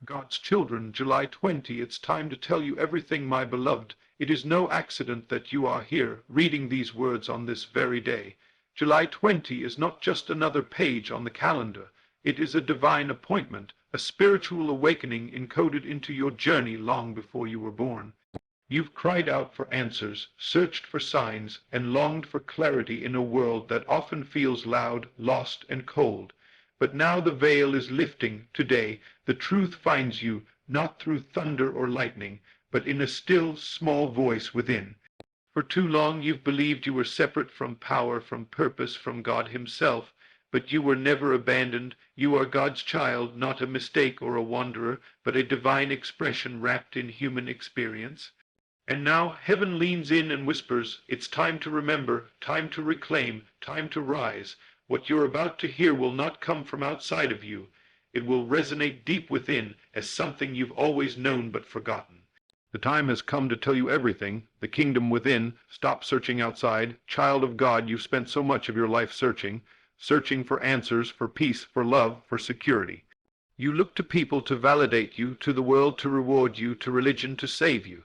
God's children, July 20, it's time to tell you everything, my beloved. It is no accident that you are here, reading these words on this very day. July 20 is not just another page on the calendar. It is a divine appointment, a spiritual awakening encoded into your journey long before you were born. You've cried out for answers, searched for signs, and longed for clarity in a world that often feels loud, lost, and cold. But now the veil is lifting. Today, the truth finds you, not through thunder or lightning, but in a still, small voice within. For too long you've believed you were separate from power, from purpose, from God himself. But you were never abandoned. You are God's child, not a mistake or a wanderer, but a divine expression wrapped in human experience. And now heaven leans in and whispers, it's time to remember, time to reclaim, time to rise. What you're about to hear will not come from outside of you. It will resonate deep within as something you've always known but forgotten. The time has come to tell you everything, the kingdom within. Stop searching outside. Child of God, you've spent so much of your life searching for answers, for peace, for love, for security. You look to people to validate you, to the world to reward you, to religion to save you.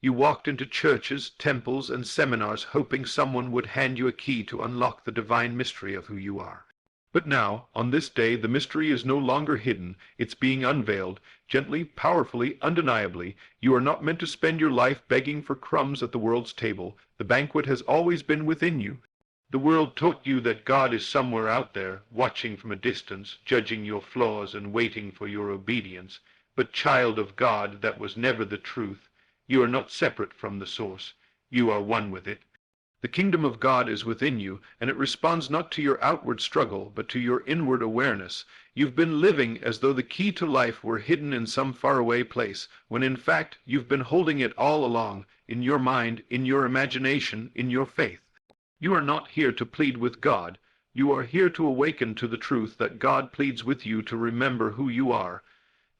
You walked into churches, temples, and seminars hoping someone would hand you a key to unlock the divine mystery of who you are. But now, on this day, the mystery is no longer hidden. It's being unveiled, gently, powerfully, undeniably. You are not meant to spend your life begging for crumbs at the world's table. The banquet has always been within you. The world taught you that God is somewhere out there, watching from a distance, judging your flaws and waiting for your obedience. But child of God, that was never the truth. You are not separate from the source. You are one with it. The kingdom of God is within you, and it responds not to your outward struggle, but to your inward awareness. You've been living as though the key to life were hidden in some faraway place, when in fact you've been holding it all along, in your mind, in your imagination, in your faith. You are not here to plead with God. You are here to awaken to the truth that God pleads with you to remember who you are.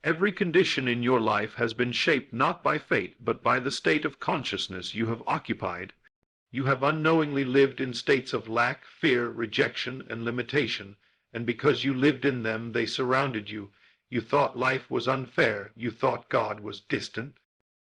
Every condition in your life has been shaped not by fate, but by the state of consciousness you have occupied. You have unknowingly lived in states of lack, fear, rejection, and limitation, and because you lived in them, they surrounded you. You thought life was unfair. You thought God was distant.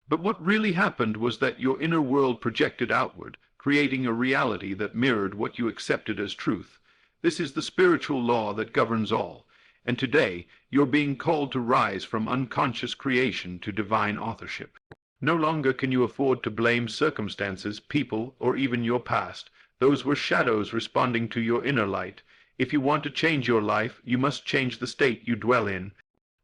But what really happened was that your inner world projected outward, creating a reality that mirrored what you accepted as truth. This is the spiritual law that governs all. And today, you're being called to rise from unconscious creation to divine authorship. No longer can you afford to blame circumstances, people, or even your past. Those were shadows responding to your inner light. If you want to change your life, you must change the state you dwell in.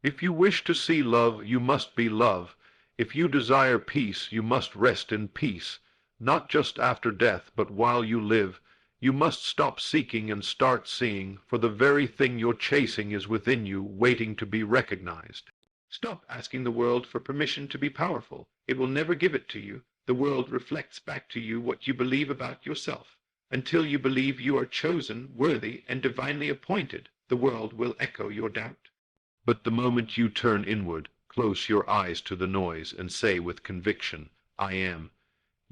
If you wish to see love, you must be love. If you desire peace, you must rest in peace. Not just after death, but while you live. You must stop seeking and start seeing, for the very thing you're chasing is within you, waiting to be recognized. Stop asking the world for permission to be powerful. It will never give it to you. The world reflects back to you what you believe about yourself. Until you believe you are chosen, worthy, and divinely appointed, the world will echo your doubt. But the moment you turn inward, close your eyes to the noise, and say with conviction, I am,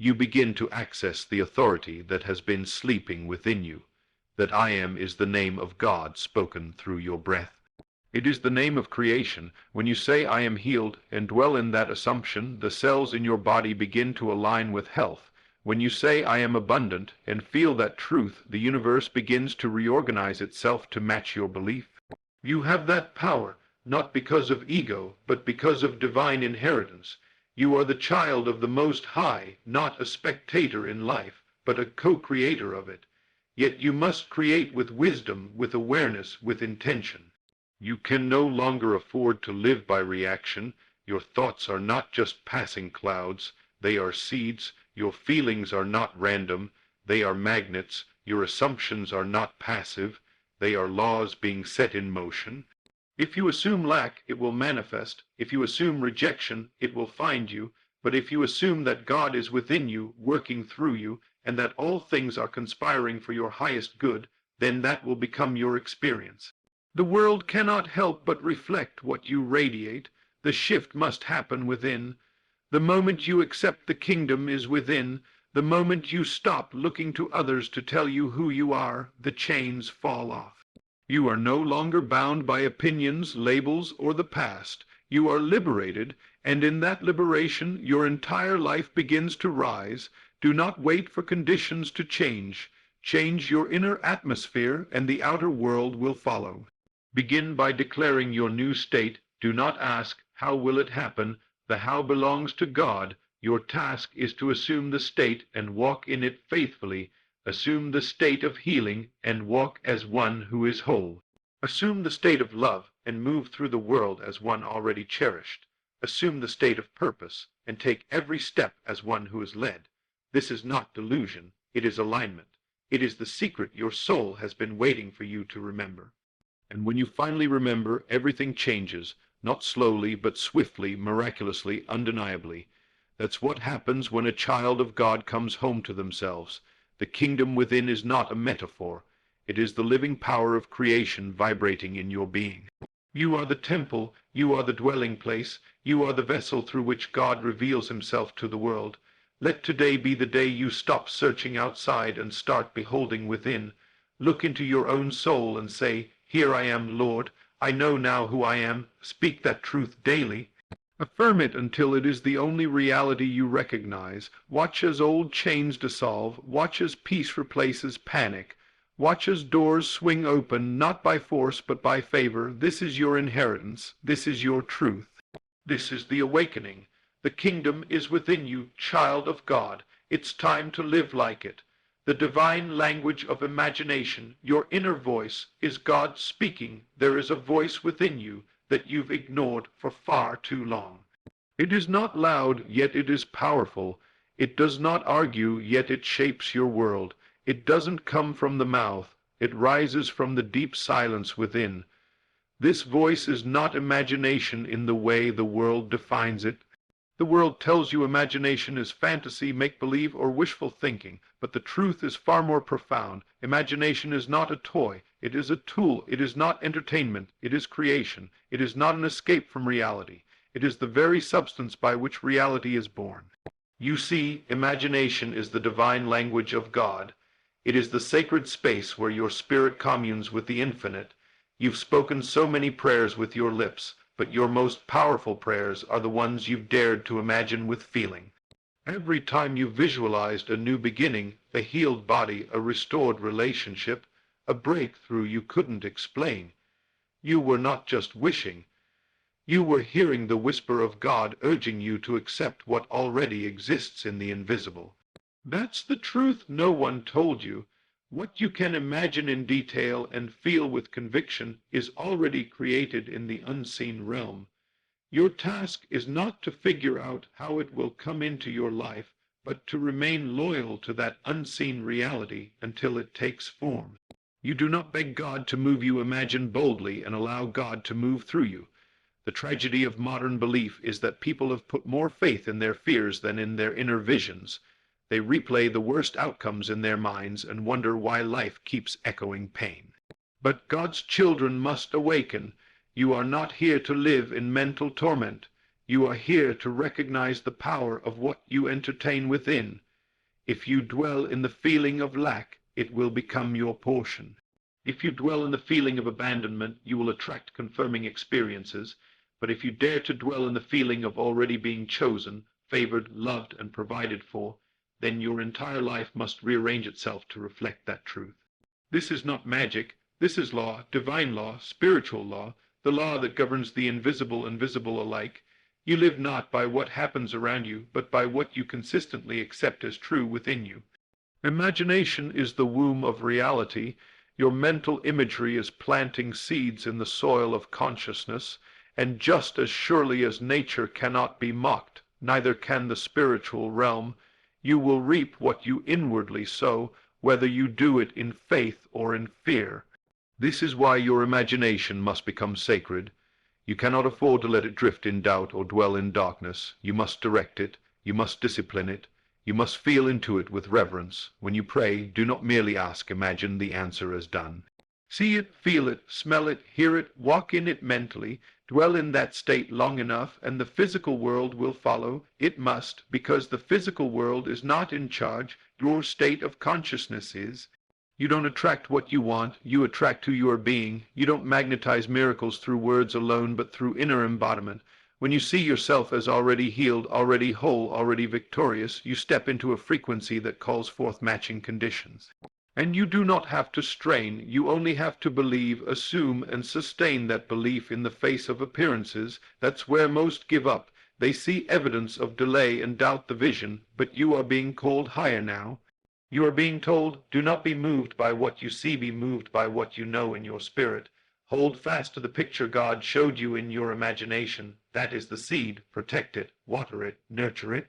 you begin to access the authority that has been sleeping within you. That I am is the name of God spoken through your breath. It is the name of creation. When you say I am healed and dwell in that assumption, the cells in your body begin to align with health. When you say I am abundant and feel that truth, the universe begins to reorganize itself to match your belief. You have that power, not because of ego, but because of divine inheritance. You are the child of the Most High, not a spectator in life, but a co-creator of it. Yet you must create with wisdom, with awareness, with intention. You can no longer afford to live by reaction. Your thoughts are not just passing clouds. They are seeds. Your feelings are not random. They are magnets. Your assumptions are not passive. They are laws being set in motion. If you assume lack, it will manifest. If you assume rejection, it will find you. But if you assume that God is within you, working through you, and that all things are conspiring for your highest good, then that will become your experience. The world cannot help but reflect what you radiate. The shift must happen within. The moment you accept the kingdom is within, the moment you stop looking to others to tell you who you are, the chains fall off. You are no longer bound by opinions, labels, or the past. You are liberated, and in that liberation your entire life begins to rise. Do not wait for conditions to change. Change your inner atmosphere, and the outer world will follow. Begin by declaring your new state. Do not ask, how will it happen? The how belongs to God. Your task is to assume the state and walk in it faithfully. Assume the state of healing and walk as one who is whole. Assume the state of love and move through the world as one already cherished. Assume the state of purpose and take every step as one who is led. This is not delusion, it is alignment. It is the secret your soul has been waiting for you to remember. And when you finally remember, everything changes, not slowly, but swiftly, miraculously, undeniably. That's what happens when a child of God comes home to themselves. The kingdom within is not a metaphor. It is the living power of creation vibrating in your being. You are the temple, you are the dwelling place, you are the vessel through which God reveals himself to the world. Let today be the day you stop searching outside and start beholding within. Look into your own soul and say, "Here I am, Lord. I know now who I am." Speak that truth daily. Affirm it until it is the only reality you recognize. Watch as old chains dissolve. Watch as peace replaces panic. Watch as doors swing open, not by force but by favor. This is your inheritance. This is your truth. This is the awakening. The kingdom is within you, child of God. It's time to live like it. The divine language of imagination, your inner voice, is God speaking. There is a voice within you that you've ignored for far too long. It is not loud, yet it is powerful. It does not argue, yet it shapes your world. It doesn't come from the mouth. It rises from the deep silence within. This voice is not imagination in the way the world defines it. The world tells you imagination is fantasy, make-believe, or wishful thinking, but the truth is far more profound. Imagination is not a toy. It is a tool. It is not entertainment. It is creation. It is not an escape from reality. It is the very substance by which reality is born. You see, imagination is the divine language of God. It is the sacred space where your spirit communes with the infinite. You've spoken so many prayers with your lips, but your most powerful prayers are the ones you've dared to imagine with feeling. Every time you visualized a new beginning, a healed body, a restored relationship, a breakthrough you couldn't explain, you were not just wishing. You were hearing the whisper of God urging you to accept what already exists in the invisible. That's the truth no one told you. What you can imagine in detail and feel with conviction is already created in the unseen realm. Your task is not to figure out how it will come into your life, but to remain loyal to that unseen reality until it takes form. You do not beg God to move you, imagine boldly and allow God to move through you. The tragedy of modern belief is that people have put more faith in their fears than in their inner visions. They replay the worst outcomes in their minds and wonder why life keeps echoing pain. But God's children must awaken. You are not here to live in mental torment. You are here to recognize the power of what you entertain within. If you dwell in the feeling of lack, it will become your portion. If you dwell in the feeling of abandonment, you will attract confirming experiences. But if you dare to dwell in the feeling of already being chosen, favored, loved, and provided for, then your entire life must rearrange itself to reflect that truth. This is not magic. This is law, divine law, spiritual law, the law that governs the invisible and visible alike. You live not by what happens around you, but by what you consistently accept as true within you. Imagination is the womb of reality. Your mental imagery is planting seeds in the soil of consciousness, and just as surely as nature cannot be mocked, neither can the spiritual realm. You will reap what you inwardly sow, whether you do it in faith or in fear. This is why your imagination must become sacred. You cannot afford to let it drift in doubt or dwell in darkness. You must direct it. You must discipline it. You must feel into it with reverence. When you pray, do not merely ask, imagine the answer as done. See it, feel it, smell it, hear it, walk in it mentally. Dwell in that state long enough, and the physical world will follow. It must, because the physical world is not in charge. Your state of consciousness is. You don't attract what you want. You attract who you are being. You don't magnetize miracles through words alone, but through inner embodiment. When you see yourself as already healed, already whole, already victorious, you step into a frequency that calls forth matching conditions. And you do not have to strain, you only have to believe, assume, and sustain that belief in the face of appearances. That's where most give up. They see evidence of delay and doubt the vision, but you are being called higher now. You are being told, do not be moved by what you see, be moved by what you know in your spirit. Hold fast to the picture God showed you in your imagination. That is the seed. Protect it, water it, nurture it,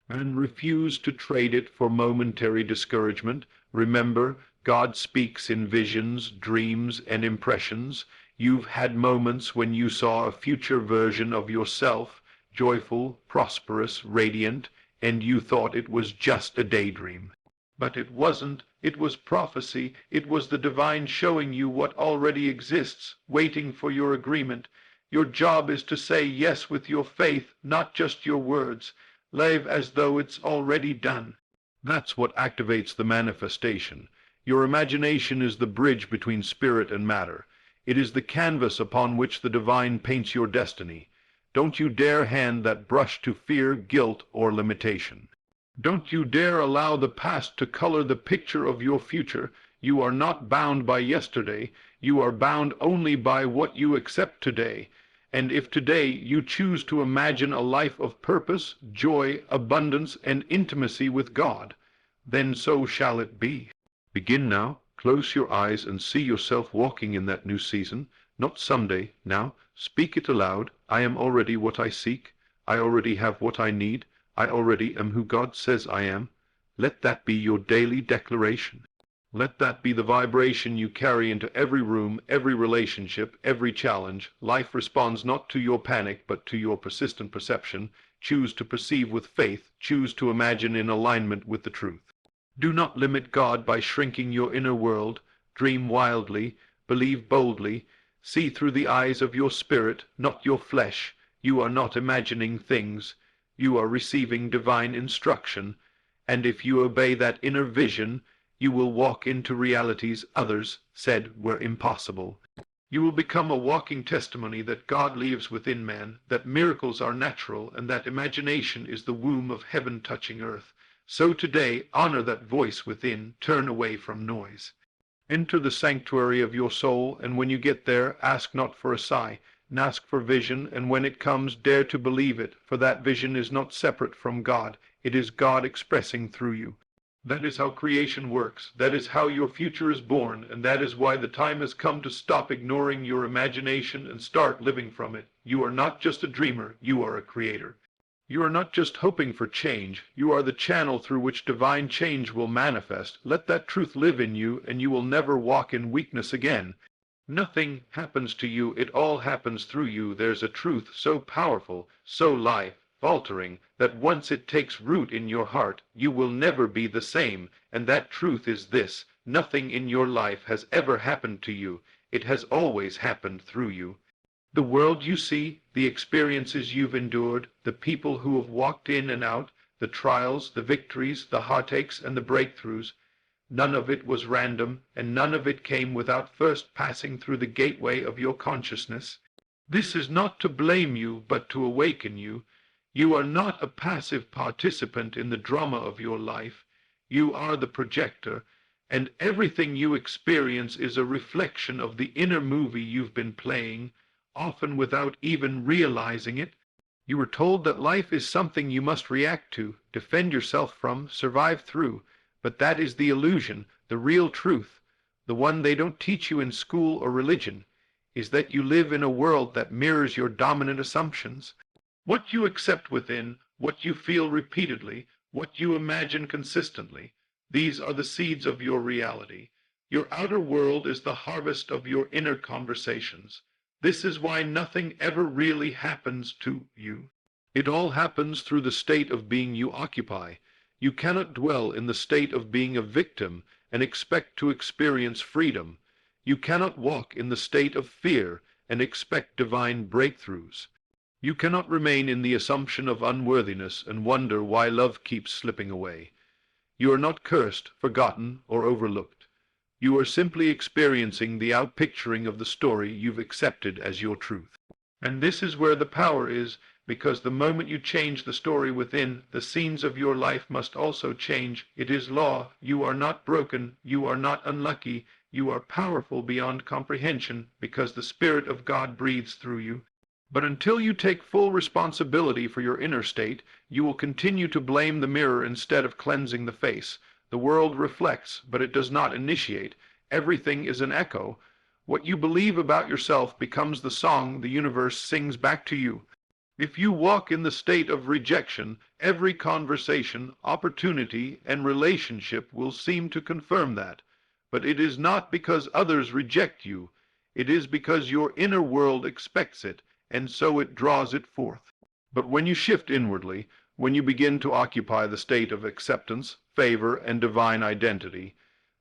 and refuse to trade it for momentary discouragement. Remember, God speaks in visions, dreams, and impressions. You've had moments when you saw a future version of yourself, joyful, prosperous, radiant, and you thought it was just a daydream. But it wasn't. It was prophecy. It was the divine showing you what already exists, waiting for your agreement. Your job is to say yes with your faith, not just your words. Live as though it's already done. That's what activates the manifestation. Your imagination is the bridge between spirit and matter. It is the canvas upon which the divine paints your destiny. Don't you dare hand that brush to fear, guilt, or limitation. Don't you dare allow the past to color the picture of your future. You are not bound by yesterday. You are bound only by what you accept today. And if today you choose to imagine a life of purpose, joy, abundance, and intimacy with God, then so shall it be. Begin now. Close your eyes and see yourself walking in that new season. Not someday. Now, speak it aloud. I am already what I seek. I already have what I need. I already am who God says I am. Let that be your daily declaration. Let that be the vibration you carry into every room, every relationship, every challenge. Life responds not to your panic, but to your persistent perception. Choose to perceive with faith. Choose to imagine in alignment with the truth. Do not limit God by shrinking your inner world. Dream wildly. Believe boldly. See through the eyes of your spirit, not your flesh. You are not imagining things. You are receiving divine instruction, and if you obey that inner vision, you will walk into realities others said were impossible. You will become a walking testimony that God lives within man, that miracles are natural, and that imagination is the womb of heaven touching earth. So today, honor that voice within, turn away from noise. Enter the sanctuary of your soul, and when you get there, ask not for a sigh. Ask for vision, and when it comes, dare to believe it, for that vision is not separate from God. It is God expressing through you. That is how creation works. That is how your future is born, and that is why the time has come to stop ignoring your imagination and start living from it. You are not just a dreamer, you are a creator. You are not just hoping for change, you are the channel through which divine change will manifest. Let that truth live in you, and you will never walk in weakness again. Nothing happens to you, it all happens through you. There's a truth so powerful, so life-altering, that once it takes root in your heart, you will never be the same. And that truth is this: nothing in your life has ever happened to you. It has always happened through you. The world you see, the experiences you've endured, the people who have walked in and out, the trials, the victories, the heartaches, and the breakthroughs, none of it was random, and none of it came without first passing through the gateway of your consciousness. This is not to blame you, but to awaken you. You are not a passive participant in the drama of your life. You are the projector, and everything you experience is a reflection of the inner movie you've been playing, often without even realizing it. You were told that life is something you must react to, defend yourself from, survive through. But that is the illusion. The real truth, the one they don't teach you in school or religion, is that you live in a world that mirrors your dominant assumptions. What you accept within, what you feel repeatedly, what you imagine consistently, these are the seeds of your reality. Your outer world is the harvest of your inner conversations. This is why nothing ever really happens to you. It all happens through the state of being you occupy. You cannot dwell in the state of being a victim and expect to experience freedom. You cannot walk in the state of fear and expect divine breakthroughs. You cannot remain in the assumption of unworthiness and wonder why love keeps slipping away. You are not cursed, forgotten, or overlooked. You are simply experiencing the outpicturing of the story you've accepted as your truth. And this is where the power is. because the moment you change the story within, the scenes of your life must also change. It is law. You are not broken. You are not unlucky. You are powerful beyond comprehension, because the Spirit of God breathes through you. But until you take full responsibility for your inner state, you will continue to blame the mirror instead of cleansing the face. The world reflects, but it does not initiate. Everything is an echo. What you believe about yourself becomes the song the universe sings back to you. If you walk in the state of rejection, every conversation, opportunity, and relationship will seem to confirm that. But it is not because others reject you. It is because your inner world expects it, and so it draws it forth. But when you shift inwardly, when you begin to occupy the state of acceptance, favor, and divine identity,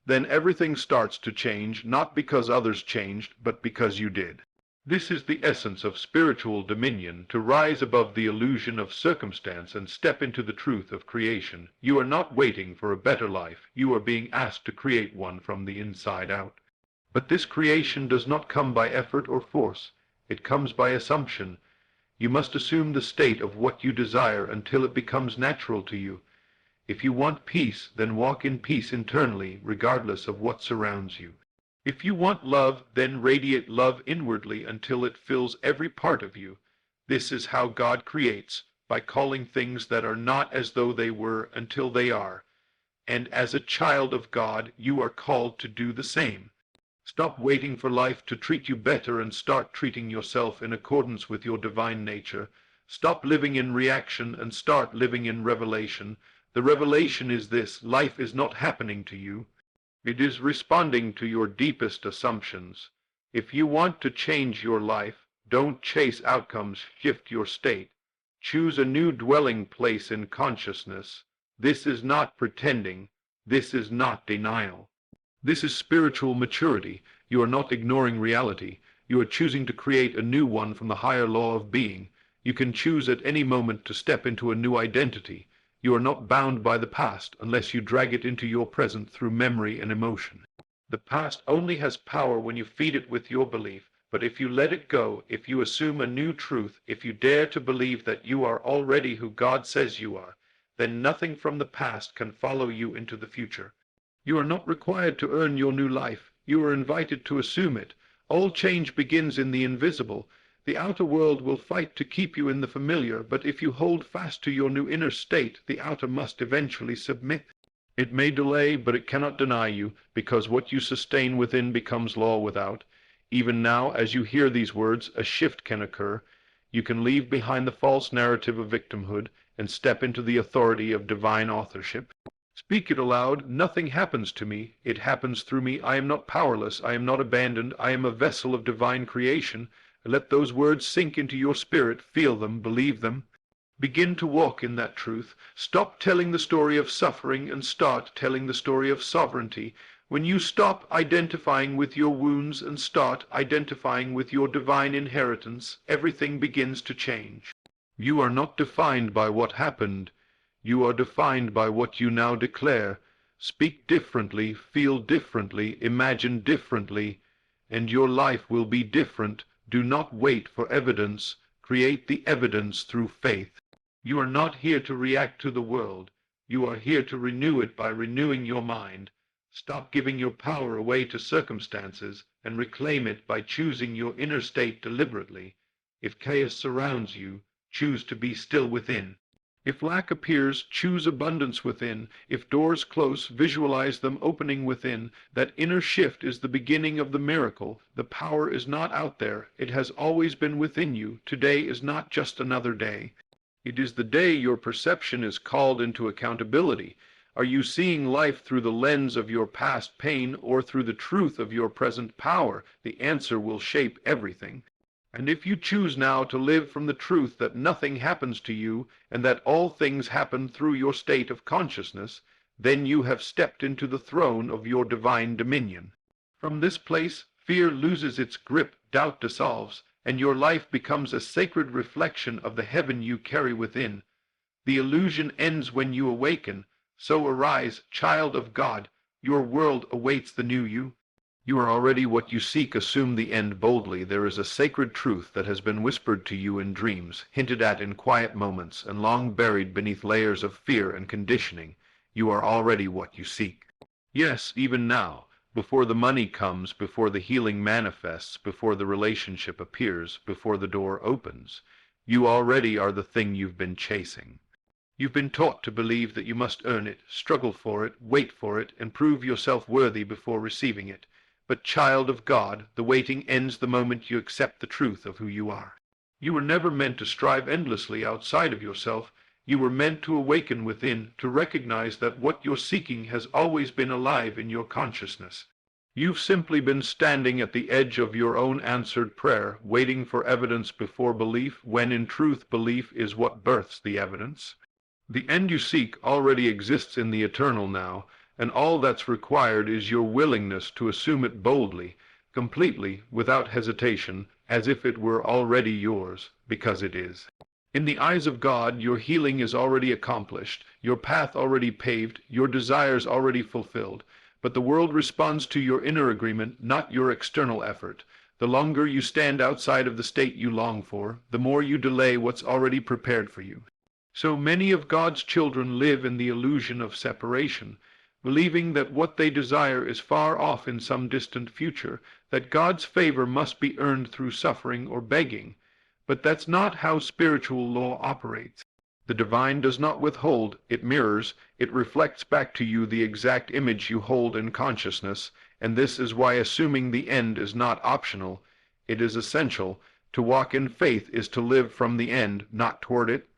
then everything starts to change, not because others changed, but because you did. This is the essence of spiritual dominion, to rise above the illusion of circumstance and step into the truth of creation. You are not waiting for a better life. You are being asked to create one from the inside out. But this creation does not come by effort or force. It comes by assumption. You must assume the state of what you desire until it becomes natural to you. If you want peace, then walk in peace internally, regardless of what surrounds you. If you want love, then radiate love inwardly until it fills every part of you. This is how God creates, by calling things that are not as though they were until they are. And as a child of God, you are called to do the same. Stop waiting for life to treat you better and start treating yourself in accordance with your divine nature. Stop living in reaction and start living in revelation. The revelation is this: life is not happening to you. It is responding to your deepest assumptions. If you want to change your life, don't chase outcomes, shift your state. Choose a new dwelling place in consciousness. This is not pretending. This is not denial. This is spiritual maturity. You are not ignoring reality. You are choosing to create a new one from the higher law of being. You can choose at any moment to step into a new identity. You are not bound by the past unless you drag it into your present through memory and emotion. The past only has power when you feed it with your belief, but if you let it go, if you assume a new truth, if you dare to believe that you are already who God says you are, then nothing from the past can follow you into the future. You are not required to earn your new life. You are invited to assume it. All change begins in the invisible. The outer world will fight to keep you in the familiar, but if you hold fast to your new inner state, the outer must eventually submit. It may delay, but it cannot deny you, because what you sustain within becomes law without. Even now, as you hear these words, a shift can occur. You can leave behind the false narrative of victimhood and step into the authority of divine authorship. Speak it aloud. Nothing happens to me. It happens through me. I am not powerless. I am not abandoned. I am a vessel of divine creation. Let those words sink into your spirit. Feel them. Believe them. Begin to walk in that truth. Stop telling the story of suffering and start telling the story of sovereignty. When you stop identifying with your wounds and start identifying with your divine inheritance, everything begins to change. You are not defined by what happened. You are defined by what you now declare. Speak differently, feel differently, imagine differently, and your life will be different. Do not wait for evidence. Create the evidence through faith. You are not here to react to the world. You are here to renew it by renewing your mind. Stop giving your power away to circumstances and reclaim it by choosing your inner state deliberately. If chaos surrounds you, choose to be still within. If lack appears, choose abundance within. If doors close, visualize them opening within. That inner shift is the beginning of the miracle. The power is not out there. It has always been within you. Today is not just another day. It is the day your perception is called into accountability. Are you seeing life through the lens of your past pain or through the truth of your present power? The answer will shape everything. And if you choose now to live from the truth that nothing happens to you and that all things happen through your state of consciousness, then you have stepped into the throne of your divine dominion. From this place, fear loses its grip, doubt dissolves, and your life becomes a sacred reflection of the heaven you carry within. The illusion ends when you awaken. So arise, child of God. Your world awaits the new you. You are already what you seek. Assume the end boldly. There is a sacred truth that has been whispered to you in dreams, hinted at in quiet moments, and long buried beneath layers of fear and conditioning. You are already what you seek. Yes, even now, before the money comes, before the healing manifests, before the relationship appears, before the door opens, you already are the thing you've been chasing. You've been taught to believe that you must earn it, struggle for it, wait for it, and prove yourself worthy before receiving it. But, child of God, the waiting ends the moment you accept the truth of who you are. You were never meant to strive endlessly outside of yourself. You were meant to awaken within, to recognize that what you're seeking has always been alive in your consciousness. You've simply been standing at the edge of your own answered prayer, waiting for evidence before belief, when in truth belief is what births the evidence. The end you seek already exists in the eternal now, and all that's required is your willingness to assume it boldly, completely, without hesitation, as if it were already yours, because it is. In the eyes of God, your healing is already accomplished, your path already paved, your desires already fulfilled. But the world responds to your inner agreement, not your external effort. The longer you stand outside of the state you long for, the more you delay what's already prepared for you. So many of God's children live in the illusion of separation, believing that what they desire is far off in some distant future, that God's favor must be earned through suffering or begging. But that's not how spiritual law operates. The divine does not withhold, it mirrors, it reflects back to you the exact image you hold in consciousness, and this is why assuming the end is not optional, it is essential. To walk in faith is to live from the end, not toward it.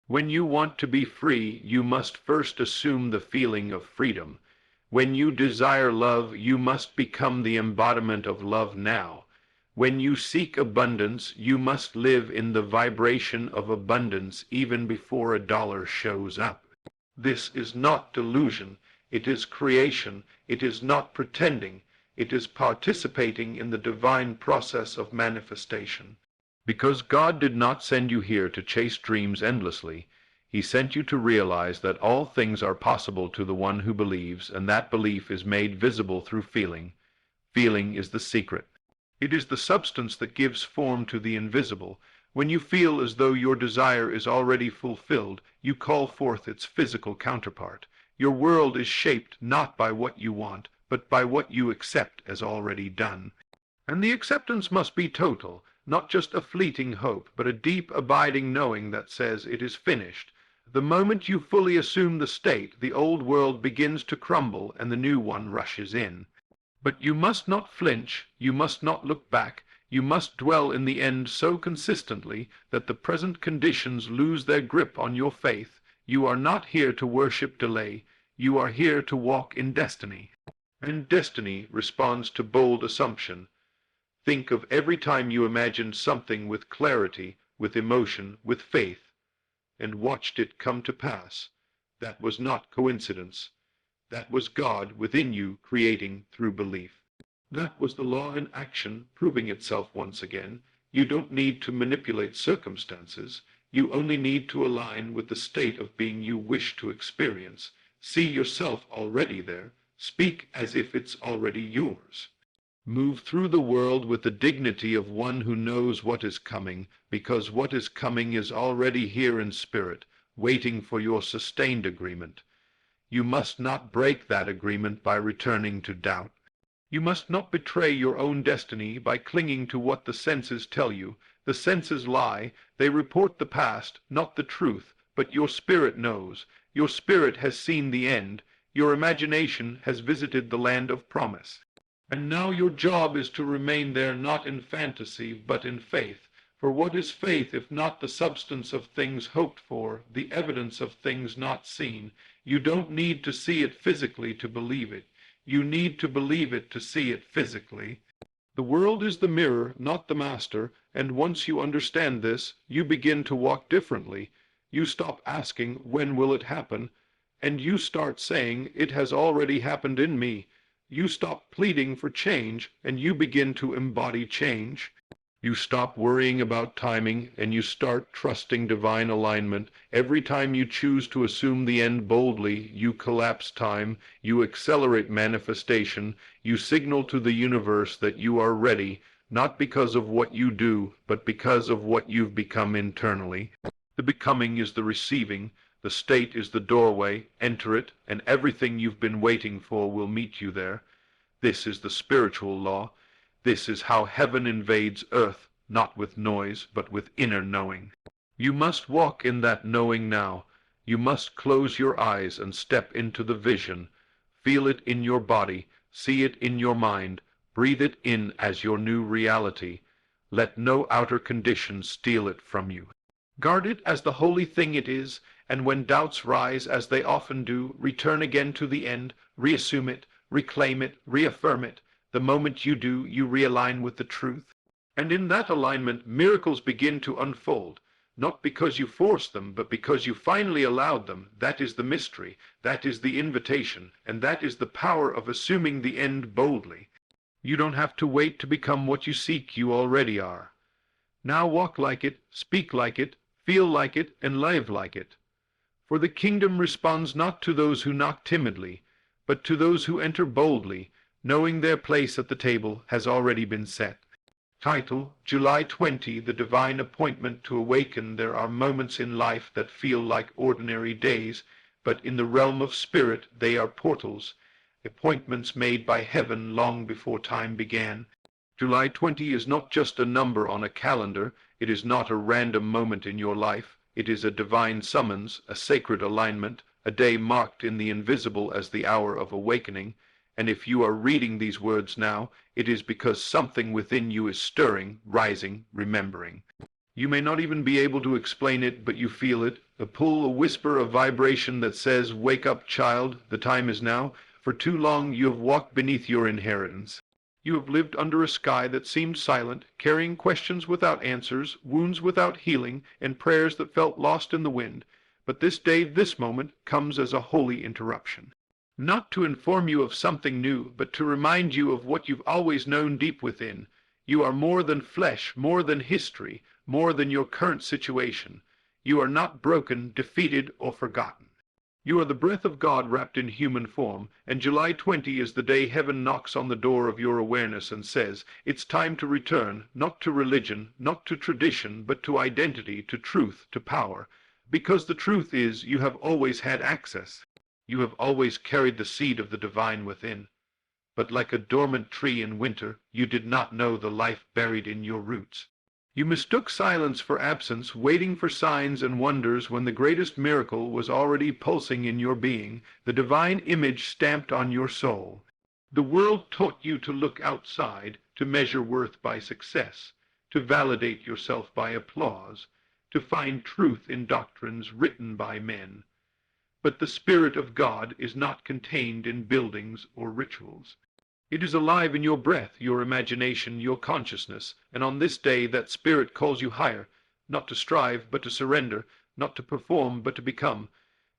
When you want to be free, you must first assume the feeling of freedom. When you desire love, you must become the embodiment of love now. When you seek abundance, you must live in the vibration of abundance even before a dollar shows up. This is not delusion, it is creation, it is not pretending, it is participating in the divine process of manifestation. Because God did not send you here to chase dreams endlessly. He sent you to realize that all things are possible to the one who believes, and that belief is made visible through feeling. Feeling is the secret. It is the substance that gives form to the invisible. When you feel as though your desire is already fulfilled, you call forth its physical counterpart. Your world is shaped not by what you want, but by what you accept as already done. And the acceptance must be total. Not just a fleeting hope, but a deep, abiding knowing that says it is finished. The moment you fully assume the state, the old world begins to crumble and the new one rushes in. But you must not flinch, you must not look back, you must dwell in the end so consistently that the present conditions lose their grip on your faith. You are not here to worship delay, you are here to walk in destiny. And destiny responds to bold assumption. Think of every time you imagined something with clarity, with emotion, with faith, and watched it come to pass. That was not coincidence. That was God within you creating through belief. That was the law in action proving itself once again. You don't need to manipulate circumstances. You only need to align with the state of being you wish to experience. See yourself already there. Speak as if it's already yours. Move through the world with the dignity of one who knows what is coming, because what is coming is already here in spirit, waiting for your sustained agreement. You must not break that agreement by returning to doubt. You must not betray your own destiny by clinging to what the senses tell you. The senses lie. They report the past, not the truth, but your spirit knows. Your spirit has seen the end. Your imagination has visited the land of promise. And now your job is to remain there not in fantasy, but in faith. For what is faith if not the substance of things hoped for, the evidence of things not seen? You don't need to see it physically to believe it. You need to believe it to see it physically. The world is the mirror, not the master, and once you understand this, you begin to walk differently. You stop asking, when will it happen? And you start saying, it has already happened in me. You stop pleading for change, and you begin to embody change. You stop worrying about timing and you start trusting divine alignment. Every time you choose to assume the end boldly, you collapse time, you accelerate manifestation, you signal to the universe that you are ready, not because of what you do, but because of what you've become internally. The becoming is the receiving, the state is the doorway. Enter it, and everything you've been waiting for will meet you there. This is the spiritual law. This is how heaven invades earth, not with noise, but with inner knowing. You must walk in that knowing now. You must close your eyes and step into the vision. Feel it in your body, see it in your mind, breathe it in as your new reality. Let no outer conditions steal it from you. Guard it as the holy thing it is, and when doubts rise, as they often do, return again to the end, reassume it, reclaim it, reaffirm it. The moment you do, you realign with the truth. And in that alignment, miracles begin to unfold, not because you forced them, but because you finally allowed them. That is the mystery, that is the invitation, and that is the power of assuming the end boldly. You don't have to wait to become what you seek, you already are. Now walk like it, speak like it, feel like it, and live like it. For the kingdom responds not to those who knock timidly, but to those who enter boldly, knowing their place at the table has already been set. Title, July 20, The Divine Appointment to Awaken. There are moments in life that feel like ordinary days, but in the realm of spirit they are portals, appointments made by heaven long before time began. July 20 is not just a number on a calendar, it is not a random moment in your life, it is a divine summons, a sacred alignment, a day marked in the invisible as the hour of awakening. And if you are reading these words now, it is because something within you is stirring, rising, remembering. You may not even be able to explain it, but you feel it, a pull, a whisper, a vibration that says, "Wake up, child, the time is now." For too long you have walked beneath your inheritance. You have lived under a sky that seemed silent, carrying questions without answers, wounds without healing, and prayers that felt lost in the wind. But this day, this moment, comes as a holy interruption. Not to inform you of something new, but to remind you of what you've always known deep within. You are more than flesh, more than history, more than your current situation. You are not broken, defeated, or forgotten. You are the breath of God wrapped in human form, and July 20 is the day heaven knocks on the door of your awareness and says, it's time to return, not to religion, not to tradition, but to identity, to truth, to power. Because the truth is, you have always had access. You have always carried the seed of the divine within. But like a dormant tree in winter, you did not know the life buried in your roots. You mistook silence for absence, waiting for signs and wonders when the greatest miracle was already pulsing in your being, the divine image stamped on your soul. The world taught you to look outside, to measure worth by success, to validate yourself by applause, to find truth in doctrines written by men. But the Spirit of God is not contained in buildings or rituals. It is alive in your breath, your imagination, your consciousness, and on this day that Spirit calls you higher, not to strive, but to surrender, not to perform, but to become,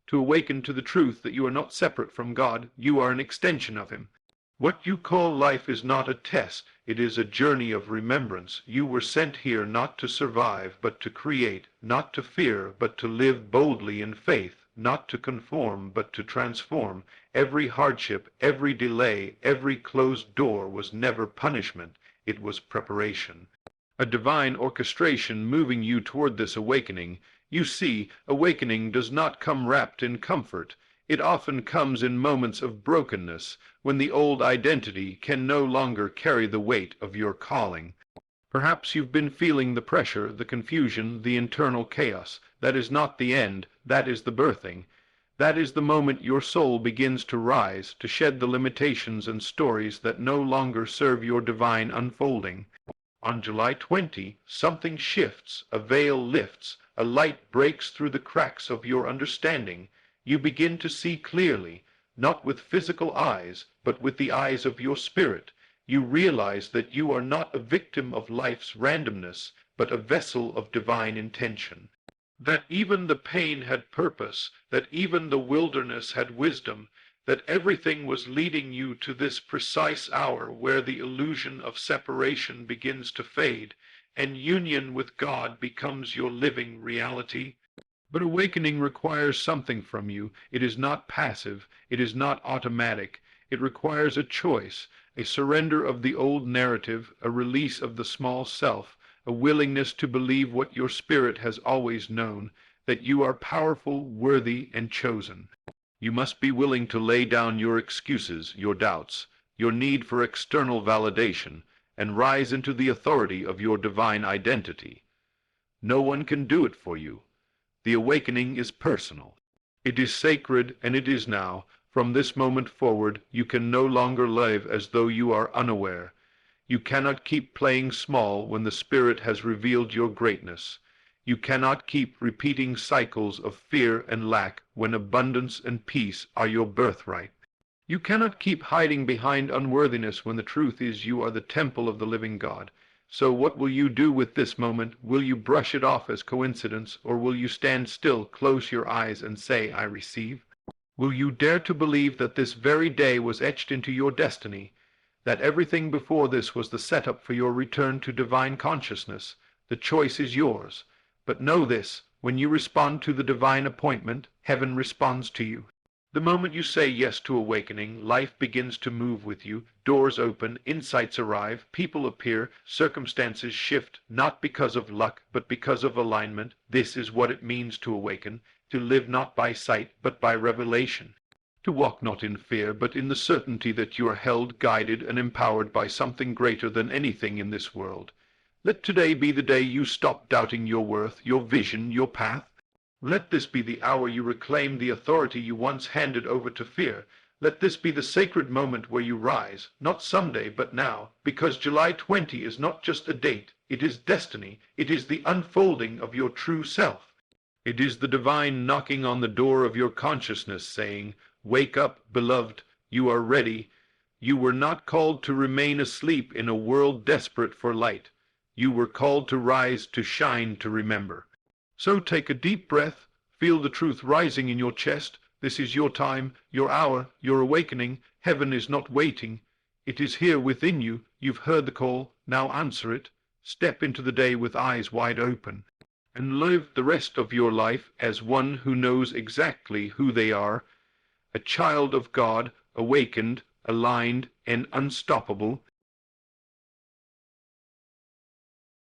to awaken to the truth that you are not separate from God, you are an extension of Him. What you call life is not a test, it is a journey of remembrance. You were sent here not to survive, but to create, not to fear, but to live boldly in faith, not to conform, but to transform. Every hardship, every delay, every closed door was never punishment, it was preparation. A divine orchestration moving you toward this awakening. You see, awakening does not come wrapped in comfort. It often comes in moments of brokenness, when the old identity can no longer carry the weight of your calling. Perhaps you've been feeling the pressure, the confusion, the internal chaos. That is not the end, that is the birthing. That is the moment your soul begins to rise, to shed the limitations and stories that no longer serve your divine unfolding. On July 20, something shifts, a veil lifts, a light breaks through the cracks of your understanding. You begin to see clearly, not with physical eyes, but with the eyes of your spirit. You realize that you are not a victim of life's randomness, but a vessel of divine intention. That even the pain had purpose, that even the wilderness had wisdom, that everything was leading you to this precise hour where the illusion of separation begins to fade, and union with God becomes your living reality. But awakening requires something from you. It is not passive. It is not automatic. It requires a choice, a surrender of the old narrative, a release of the small self, a willingness to believe what your spirit has always known, that you are powerful, worthy, and chosen. You must be willing to lay down your excuses, your doubts, your need for external validation, and rise into the authority of your divine identity. No one can do it for you. The awakening is personal. It is sacred, and it is now. From this moment forward, you can no longer live as though you are unaware. You cannot keep playing small when the Spirit has revealed your greatness. You cannot keep repeating cycles of fear and lack when abundance and peace are your birthright. You cannot keep hiding behind unworthiness when the truth is you are the temple of the living God. So what will you do with this moment? Will you brush it off as coincidence, or will you stand still, close your eyes, and say, I receive? Will you dare to believe that this very day was etched into your destiny, that everything before this was the setup for your return to divine consciousness? The choice is yours. But know this, when you respond to the divine appointment, heaven responds to you. The moment you say yes to awakening, life begins to move with you, doors open, insights arrive, people appear, circumstances shift, not because of luck, but because of alignment. This is what it means to awaken, to live not by sight, but by revelation, to walk not in fear, but in the certainty that you are held, guided, and empowered by something greater than anything in this world. Let today be the day you stop doubting your worth, your vision, your path. Let this be the hour you reclaim the authority you once handed over to fear. Let this be the sacred moment where you rise, not someday, but now, because July 20 is not just a date, it is destiny, it is the unfolding of your true self. It is the divine knocking on the door of your consciousness saying, wake up, beloved, you are ready. You were not called to remain asleep in a world desperate for light. You were called to rise, to shine, to remember. So take a deep breath, feel the truth rising in your chest. This is your time, your hour, your awakening. Heaven is not waiting. It is here within you. You've heard the call, now answer it. Step into the day with eyes wide open, and live the rest of your life as one who knows exactly who they are, a child of God, awakened, aligned, and unstoppable.